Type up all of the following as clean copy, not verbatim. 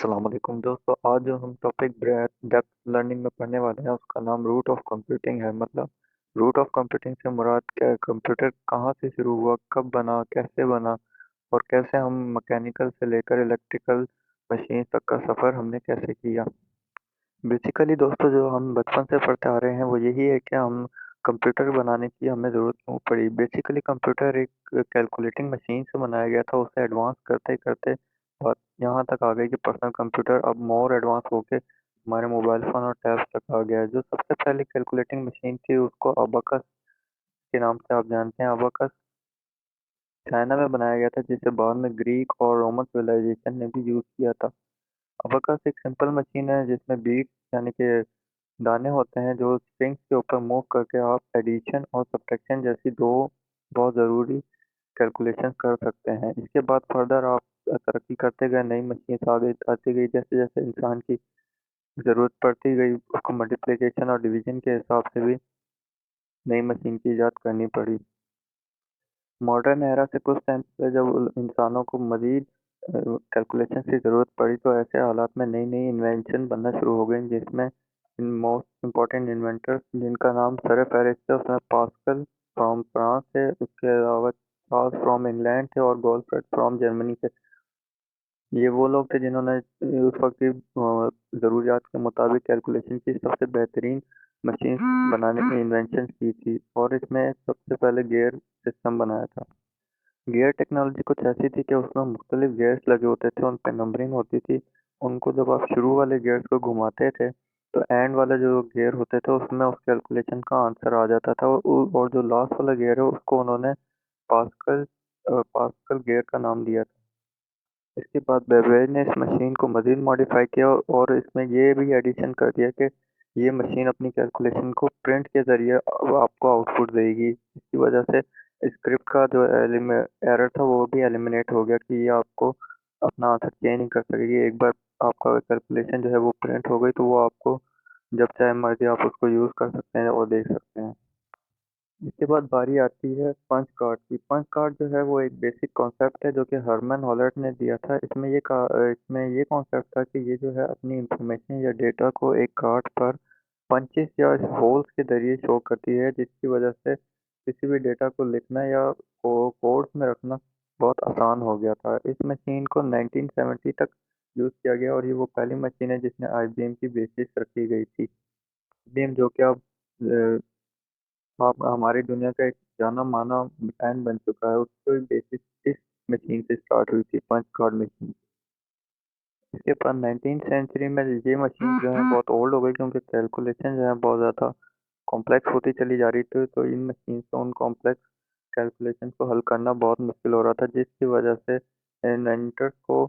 अस्सलाम वालेकुम दोस्तों। आज जो हम टॉपिक डेप्थ लर्निंग में पढ़ने वाले हैं उसका नाम रूट ऑफ कंप्यूटिंग है। मतलब रूट ऑफ कंप्यूटिंग से मुराद क्या है? कंप्यूटर कहाँ से शुरू हुआ, कब बना, कैसे बना और कैसे हम मैकेनिकल से लेकर इलेक्ट्रिकल मशीन तक का सफ़र हमने कैसे किया। बेसिकली दोस्तों जो हम बचपन से पढ़ते आ रहे हैं वो यही है कि हम कंप्यूटर बनाने की हमें ज़रूरत क्यों पड़ी। बेसिकली कंप्यूटर एक कैलकुलेटिंग मशीन से बनाया गया था, उसे एडवांस करते करते और यहाँ तक आ गई कि पर्सनल कंप्यूटर अब मोर एडवांस होके हमारे मोबाइल फ़ोन और टैब्स तक आ गया है। जो सबसे पहले कैलकुलेटिंग मशीन थी उसको अबाकस के नाम से आप जानते हैं। अबाकस चाइना में बनाया गया था, जिसे बाद में ग्रीक और रोमन सिविलाइजेशन ने भी यूज़ किया था। अबाकस एक सिंपल मशीन है जिसमें बीट यानी कि दाने होते हैं जो स्ट्रिंग्स के ऊपर मूव करके आप एडिशन और सब्ट्रैक्शन जैसी दो बहुत ज़रूरी कैलकुलेशन कर सकते हैं। इसके बाद फर्दर आप तरक्की करते गए, नई मशीन आगे आती गई, जैसे जैसे इंसान की ज़रूरत पड़ती गई उसको मल्टीप्लिकेशन और डिवीजन के हिसाब से भी नई मशीन की इजाद करनी पड़ी। मॉडर्न एरा से कुछ टाइम पहले जब इंसानों को मजीद कैलकुलेशन की ज़रूरत पड़ी तो ऐसे हालात में नई नई इन्वेंशन बनना शुरू हो गई, जिसमें मोस्ट इम्पॉर्टेंट इन्वेंटर जिनका नाम सर फेरिस थे उसमें पास्कल फ्रॉम फ्रांस है, उसके अलावा चार्ल्स फ्रॉम इंग्लैंड थे और गोल्डफ्रेड फ्रॉम जर्मनी थे। ये वो लोग थे जिन्होंने उस वक्त की ज़रूरियात के मुताबिक कैलकुलेशन की सबसे बेहतरीन मशीन बनाने की इन्वेंशन की थी और इसमें सबसे पहले गियर सिस्टम बनाया था। गियर टेक्नोलॉजी कुछ ऐसी थी कि उसमें मुख्तलिफ गियर्स लगे होते थे, उन पे नंबरिंग होती थी। उनको जब आप शुरू वाले गियर्स को घुमाते थे तो एंड वाला जो गियर होते थे उसमें उस कैलकुलेशन का आंसर आ जाता था और जो लास्ट वाला गियर है उसको उन्होंने पास्कल पास्कल गियर का नाम दिया था। इसके बाद बेवेज ने इस मशीन को मज़ीद मॉडिफाई किया और इसमें ये भी एडिशन कर दिया कि ये मशीन अपनी कैलकुलेशन को प्रिंट के ज़रिए अब आपको आउटपुट देगी। इसकी वजह से स्क्रिप्ट का जो एरर था वो भी एलिमिनेट हो गया कि ये आपको अपना आंसर चेंज नहीं कर सकेगी। एक बार आपका कैलकुलेशन जो है वो प्रिंट हो गई तो वो आपको जब चाहे मर्जी आप उसको यूज़ कर सकते हैं और देख सकते हैं। इसके बाद बारी आती है पंच कार्ड की। पंच कार्ड जो है वो एक बेसिक कॉन्सेप्ट है जो कि हरमन हॉलर्ट ने दिया था। इसमें ये कॉन्सेप्ट था कि ये जो है अपनी इंफॉर्मेशन या डेटा को एक कार्ड पर पंचेस या होल्स के जरिए शो करती है, जिसकी वजह से किसी भी डेटा को लिखना या कोड्स में रखना बहुत आसान हो गया था। इस मशीन को 1970 तक यूज़ किया गया और ये वो पहली मशीन है जिसने आईबीएम की बेसिस रखी गई थी। आईबीएम जो कि अब आप हमारी दुनिया का एक जाना माना ब्रांड बन चुका है, उसकी बेसिस इस मशीन से स्टार्ट हुई थी, पंच कार्ड मशीन। इसके बाद 19th सेंचुरी में ये मशीन जो है बहुत ओल्ड हो गई क्योंकि कैलकुलेशन जो है बहुत ज़्यादा कॉम्प्लेक्स होती चली जा रही थी, तो इन मशीन से उन कॉम्प्लेक्स कैलकुलेशन को हल करना बहुत मुश्किल हो रहा था, जिसकी वजह से इन्वेंटर्स को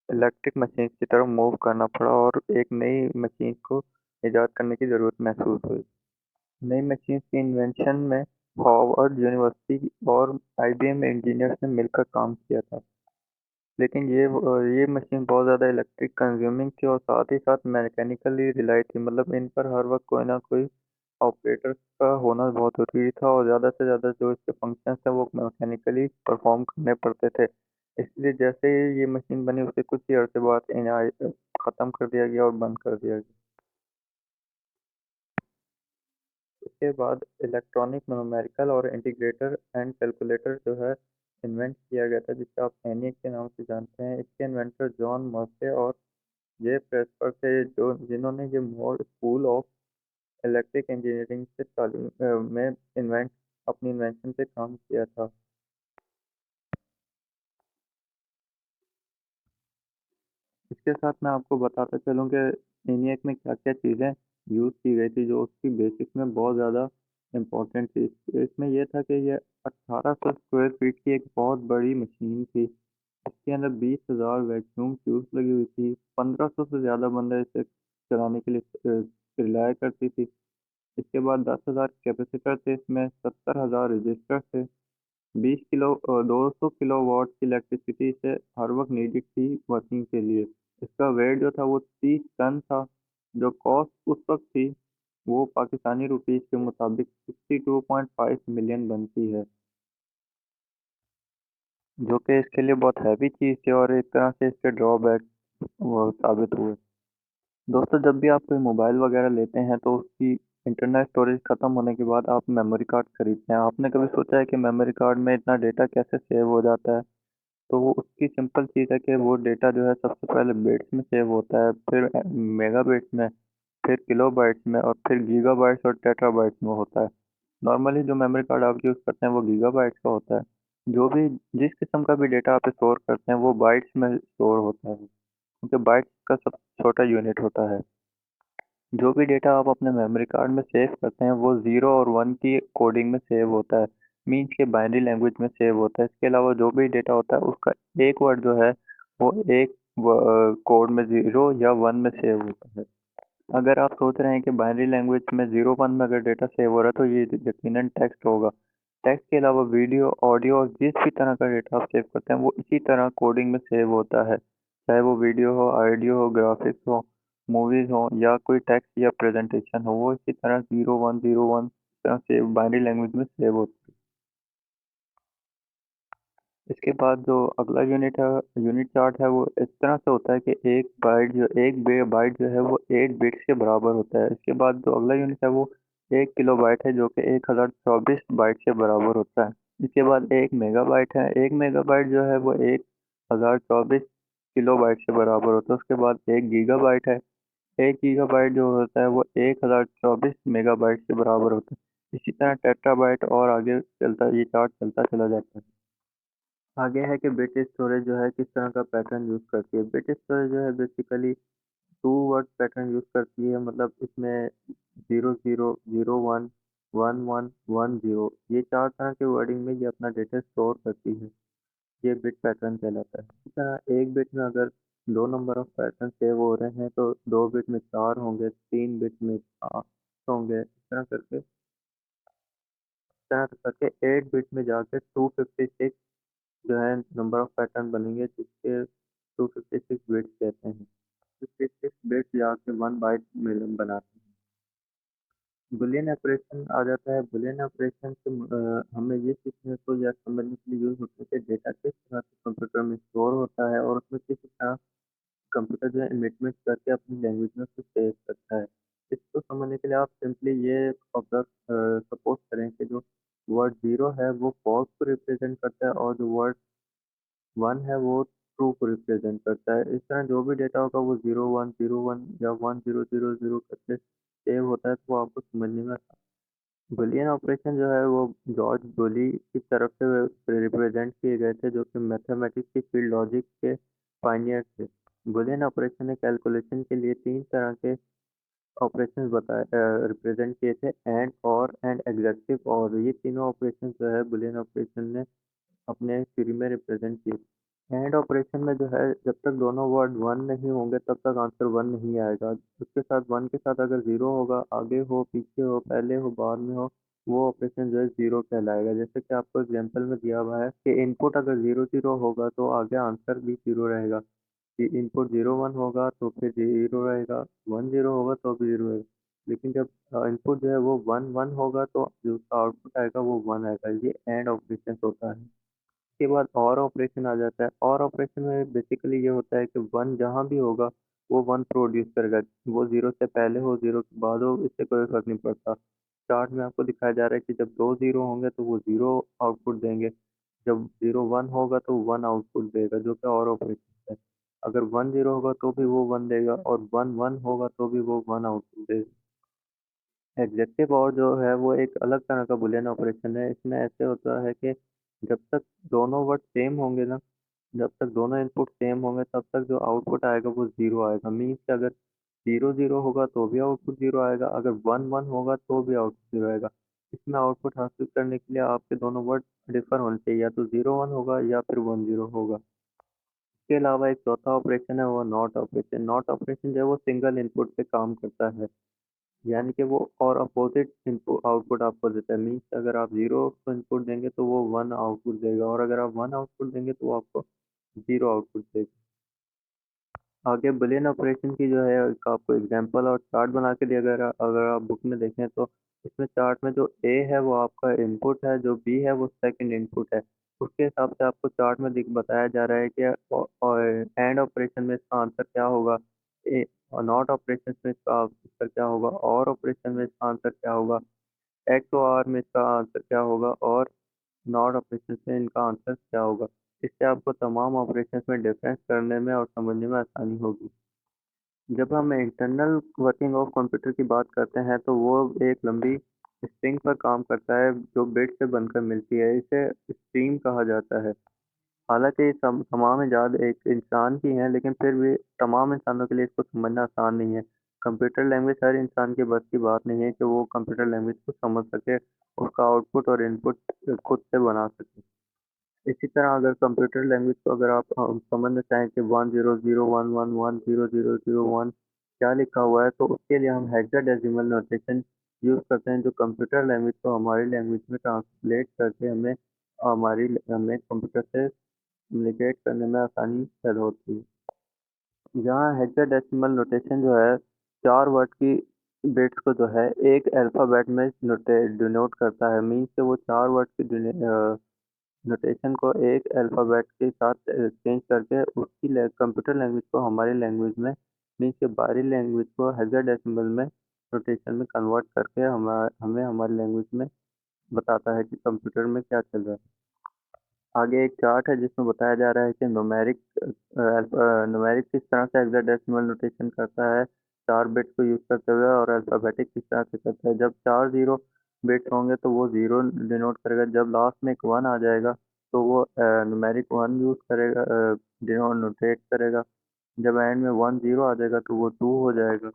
इलेक्ट्रिक मशीन की तरफ मूव करना पड़ा और एक नई मशीन को इजाद करने की ज़रूरत महसूस हुई। नई मशीन की इन्वेंशन में हार्वर्ड यूनिवर्सिटी और आईबीएम इंजीनियर्स ने मिलकर काम किया था। लेकिन ये मशीन बहुत ज़्यादा इलेक्ट्रिक कंज्यूमिंग थी और साथ ही साथ मैकेनिकली रिलाई थी। मतलब इन पर हर वक्त कोई ना कोई ऑपरेटर का होना बहुत ज़रूरी था और ज़्यादा से ज़्यादा जो इसके फंक्शंस हैं वो मैकेनिकली परफॉर्म करने पड़ते थे। इसलिए जैसे ही ये मशीन बनी उसके कुछ ही अरसे बाद इन्हें ख़त्म कर दिया गया और बंद कर दिया गया। इसके बाद इलेक्ट्रॉनिक न्यूमेरिकल और इंटीग्रेटर एंड कैलकुलेटर जो है इन्वेंट किया गया था, जिसे आप एनिक के नाम से जानते हैं। इसके इन्वेंटर जॉन मर्से और जे प्रेसपर थे, जो जिन्होंने ये मोर स्कूल ऑफ इलेक्ट्रिक इंजीनियरिंग से तालीम में इन्वेंट अपनी इन्वेंशन पे काम किया था। इसके साथ मैं आपको बताता चलूँ कि एनियाक में क्या-क्या चीज़ें यूज़ की गई थी, जो उसकी बेसिक में बहुत ज़्यादा इम्पोर्टेंट थी। इसमें ये था कि ये 1800 स्क्वायर फीट की एक बहुत बड़ी मशीन थी। इसके अंदर 20,000 वैक्यूम ट्यूब्स लगी हुई थी। 1500 से ज़्यादा बंदे इसे चलाने के लिए रिलाय करती थी। इसके बाद 10,000 कैपेसिटर थे, इसमें 70,000 रजिस्टर थे। 200 किलोवाट की इलेक्ट्रिसिटी इसे हर वक्त नीडेड थी वर्किंग के लिए। इसका वेट जो था वो 30 टन था। जो कॉस्ट उस वक्त थी वो पाकिस्तानी रुपीस के मुताबिक 62.5 मिलियन बनती है, जो कि इसके लिए बहुत हैवी चीज़ थी और एक तरह से इसके ड्रॉबैक वो साबित हुए। दोस्तों, जब भी आप कोई मोबाइल वगैरह लेते हैं तो उसकी इंटरनल स्टोरेज खत्म होने के बाद आप मेमोरी कार्ड खरीदते हैं। आपने कभी सोचा है कि मेमोरी कार्ड में इतना डेटा कैसे सेव हो जाता है? तो वो उसकी सिंपल चीज़ है कि वो डेटा जो है सबसे पहले बिट्स में सेव होता है, फिर मेगाबिट्स में, फिर किलोबाइट्स में और फिर गीगाबाइट्स और टेराबाइट्स में होता है। नॉर्मली जो मेमोरी कार्ड आप यूज़ करते हैं वो गीगाबाइट्स का होता है। जो भी जिस किस्म का भी डेटा आप स्टोर करते हैं वो बाइट्स में स्टोर होता है, क्योंकि बाइट्स का सबसे छोटा यूनिट होता है। जो भी डेटा आप अपने मेमोरी कार्ड में सेव करते हैं वो 0 और 1 की कोडिंग में सेव होता है, मीन्स के बाइनरी लैंग्वेज में सेव होता है। इसके अलावा जो भी डेटा होता है उसका एक वर्ड जो है वो एक कोड में 0 या 1 में सेव होता है। अगर आप सोच रहे हैं कि बाइनरी लैंग्वेज में 0 1 में अगर डेटा सेव हो रहा है तो ये यकीनन टेक्स्ट होगा। टेक्स्ट के अलावा वीडियो, ऑडियो और जिस भी तरह का डेटा आप सेव करते हैं वो इसी तरह कोडिंग में सेव होता है। चाहे वो वीडियो हो, ऑडियो हो, ग्राफिक्स हो, मूवीज हो या कोई टेक्स्ट या प्रेजेंटेशन हो, वो इसी तरह 0 1 0 1 तरह से बाइनरी लैंग्वेज में सेव होता है। इसके बाद जो अगला यूनिट है, यूनिट चार्ट है, वो इस तरह से होता है कि एक बाइट जो है वो 8 बिट्स के बराबर होता है। इसके बाद जो अगला यूनिट है वो 1 किलोबाइट है, जो कि 1024 बाइट के बराबर होता है। इसके बाद 1 मेगाबाइट है। 1 मेगाबाइट जो है वो 1024 किलोबाइट के बराबर होता है। उसके बाद 1 गीगाबाइट है। 1 गीगाबाइट जो होता है वो 1024 मेगाबाइट के बराबर होता है। इसी तरह टेट्राबाइट और आगे चलता ये चार्ट चलता चला जाता है। आगे है कि बिट स्टोरेज जो है किस तरह का पैटर्न यूज़ करती है। बिट स्टोरेज जो है basically two word pattern use करती है, मतलब इसमें 00 01 11 10 ये चार तरह के वर्डिंग में ये अपना डेटा स्टोर करती है। ये बिट पैटर्न कहलाता है। इसी तरह एक बिट में अगर दो नंबर ऑफ पैटर्न सेव हो रहे हैं तो 2 बिट में 4 होंगे, 3 बिट में 8 होंगे। इस तरह करके 8 बिट में जाके 256 जो है नंबर ऑफ पैटर्न बनेंगे, जिसके 256 बिट्स कहते हैं। 256 बिट्स जाके 1 बाइट में बनाते हैं। बुलियन ऑपरेशन आ जाता है। बुलियन ऑपरेशन से हमें ये सीखने को या समझने के लिए यूज़ होता है कि डेटा किस तरह से कंप्यूटर में स्टोर होता है और उसमें किस तरह कंप्यूटर जो है इमिटमेंट करके अपनी लैंग्वेज में उसको सेव करता है। इसको समझने के लिए आप सिंपली ये ऑब्जर्व सपोज करें कि जो वर्ड ज़ीरो है वो फॉल्स को रिप्रेजेंट करता है और जो वर्ड 1 है वो ट्रू को रिप्रेजेंट करता है। इस तरह जो भी डेटा होगा वो 01 01 या 1000 करके सेव होता है, तो वो आपको समझने में आता है। बूलियन ऑपरेशन जो है वो जॉर्ज बुली की तरफ से रिप्रेजेंट किए गए थे, जो कि मैथमेटिक्स की फील्ड लॉजिक के पायनियर थे। बूलियन ऑपरेशन ने कैलकुलेशन के लिए 3 तरह के ऑपरेशंस रिप्रेजेंट किए थे, एंड, और एंड एग्जेक्टिव और। ये तीनों ऑपरेशन जो है बूलियन ऑपरेशन ने अपने थ्योरी में रिप्रेजेंट किए। एंड ऑपरेशन में जो है जब तक दोनों वर्ड 1 नहीं होंगे तब तक आंसर 1 नहीं आएगा। उसके साथ 1 के साथ अगर 0 होगा, आगे हो, पीछे हो, पहले हो, बाद में हो, वो ऑपरेशन जो है 0 कहलाएगा। जैसे कि आपको एग्जांपल में दिया हुआ है कि इनपुट अगर 0 0 होगा तो आगे आंसर भी 0 रहेगा। कि इनपुट 0 1 होगा तो फिर 0 रहेगा, 1 0 होगा तो भी 0 रहेगा। लेकिन जब इनपुट जो है वो 1 1 होगा तो जो उसका आउटपुट आएगा वो 1 आएगा। ये एंड ऑपरेशन होता है। के बाद और ऑपरेशन आ जाता है। और ऑपरेशन में बेसिकली ये होता है कि 1 जहाँ भी होगा वो 1 प्रोड्यूस करेगा। वो 0 से पहले हो, 0 के बाद हो, इससे कोई फ़र्क नहीं पड़ता। चार्ट में आपको दिखाया जा रहा है कि जब 2 0 होंगे तो वो 0 आउटपुट देंगे। जब 0 1 होगा तो 1 आउटपुट देगा, जो कि और ऑपरेशन है। अगर 1 0 होगा तो भी वो 1 देगा और 1 1 होगा तो भी वो 1 आउटपुट देगा। एग्जेक्टिव और जो है वो एक अलग तरह का बूलियन ऑपरेशन है। इसमें ऐसे होता है कि जब तक दोनों वर्ड सेम होंगे ना, जब तक दोनों इनपुट सेम होंगे तब तक जो आउटपुट आएगा वो 0 आएगा। मीन्स कि अगर 0 0 होगा तो भी आउटपुट 0 आएगा, अगर 1 1 होगा तो भी आउटपुट 0 आएगा। इसमें आउटपुट हासिल करने के लिए आपके दोनों वर्ड डिफर होने चाहिए, या तो 0 1 होगा या फिर 1 0 होगा। इसके अलावा एक चौथा ऑपरेशन है वो नॉट ऑपरेशन। नॉट ऑपरेशन जो है वो सिंगल इनपुट पे काम करता है, यानी कि वो और अपोजिट इनपुट आउटपुट आपको देता है। मीन्स अगर आप 0 को इनपुट देंगे तो वो 1 आउटपुट देगा, और अगर आप 1 आउटपुट देंगे तो वो आपको 0 आउटपुट देगा। आगे बुलियन ऑपरेशन की जो है एक आपको एग्जांपल और चार्ट बना के दिया गया है। अगर आप बुक में देखें तो इसमें चार्ट में जो ए है वो आपका इनपुट है, जो बी है वो सेकंड इनपुट है। उसके हिसाब से आपको चार्ट में दिख बताया जा रहा है कि एंड ऑपरेशन में इसका आंसर क्या होगा, ए नॉट ऑपरेशन में इसका आंसर क्या होगा, और ऑपरेशन में इसका आंसर क्या होगा, एक्स और आर में इसका आंसर क्या होगा, और नॉट ऑपरेशन में इनका आंसर क्या होगा। इससे आपको तमाम ऑपरेशन में डिफरेंस करने में और समझने में आसानी होगी। जब हम इंटरनल वर्किंग ऑफ कंप्यूटर की बात करते हैं तो वो एक लंबी स्ट्रिंग पर काम करता है जो बिट से बनकर मिलती है। इसे स्ट्रीम कहा जाता है। हालांकि ये तमाम इजाद एक इंसान की हैं, लेकिन फिर भी तमाम इंसानों के लिए इसको समझना आसान नहीं है। कंप्यूटर लैंग्वेज हर इंसान के बस की बात नहीं है कि वो कंप्यूटर लैंग्वेज को समझ सके, उसका आउटपुट और इनपुट खुद से बना सके। इसी तरह अगर कंप्यूटर लैंग्वेज को अगर आप समझना चाहें कि 100111000001 क्या लिखा हुआ है, तो उसके लिए हम हेक्साडेसिमल नोटेशन यूज़ करते हैं, जो कंप्यूटर लैंग्वेज को हमारी लैंग्वेज में ट्रांसलेट करके हमें कंप्यूटर से कम्युनिकेट करने में आसानी पैदा होती है। यहाँ हेक्साडेसिमल नोटेशन जो है 4 वर्ड की बिट्स को जो है एक अल्फ़ाबेट में डिनोट करता है। मीन्स कि वो 4 वर्ड की नोटेशन को एक अल्फ़ाबेट के साथ चेंज करके उसकी कंप्यूटर लैंग्वेज को हमारी लैंग्वेज में, मीन्स कि बाहरी लैंग्वेज को हेक्साडेसिमल में नोटेशन में कन्वर्ट करके हमें हमारी लैंग्वेज में बताता है कि कंप्यूटर में क्या चल रहा है। आगे एक चार्ट है जिसमें बताया जा रहा है कि न्यूमेरिक किस तरह से हेक्साडेसिमल नोटेशन करता है 4 बिट्स को यूज़ करते हुए, और अल्फ़ाबेटिक किस तरह से करता है। जब 4 ज़ीरो बिट्स होंगे तो वो ज़ीरो डिनोट करेगा, जब लास्ट में एक 1 आ जाएगा तो वो न्यूमेरिक 1 यूज़ करेगा, नोटेट करेगा। जब एंड में 1 ज़ीरो आ जाएगा तो वो 2 हो जाएगा।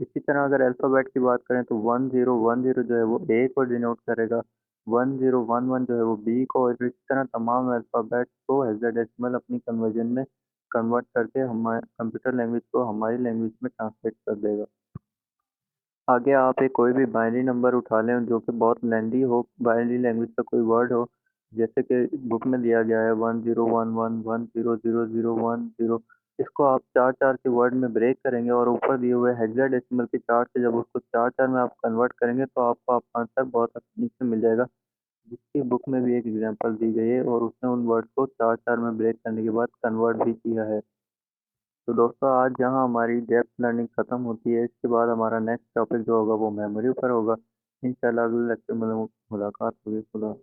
इसी तरह अगर अल्फ़ाबेट की बात करें तो 1010 जो है वो ए को डिनोट करेगा, 1011 जो है वो बी को, और इस तरह तमाम अल्फ़ाबेट को हेक्साडेसिमल अपनी कन्वर्जन में कन्वर्ट करके हमारे कंप्यूटर लैंग्वेज को हमारी लैंग्वेज में ट्रांसलेट कर देगा। आगे आप एक कोई भी बाइनरी नंबर उठा लें जो कि बहुत लेंदी हो, बाइनरी लैंग्वेज का कोई वर्ड हो, जैसे कि बुक में दिया गया है 1011100010। इसको आप 4-4 के वर्ड में ब्रेक करेंगे और ऊपर दिए हुए हेक्साडेसिमल के चार्ट से जब उसको 4-4 में आप कन्वर्ट करेंगे तो आपको आपका आंसर बहुत आसानी से मिल जाएगा। जिसकी बुक में भी एक एग्जांपल दी गई है और उसने उन वर्ड को 4-4 में ब्रेक करने के बाद कन्वर्ट भी किया है। तो दोस्तों आज जहाँ हमारी डेप्थ लर्निंग खत्म होती है, इसके बाद हमारा नेक्स्ट टॉपिक जो होगा वो मेमोरी पर होगा। इंशाल्लाह अगले लेक्चर में मुलाकात होगी। खुदा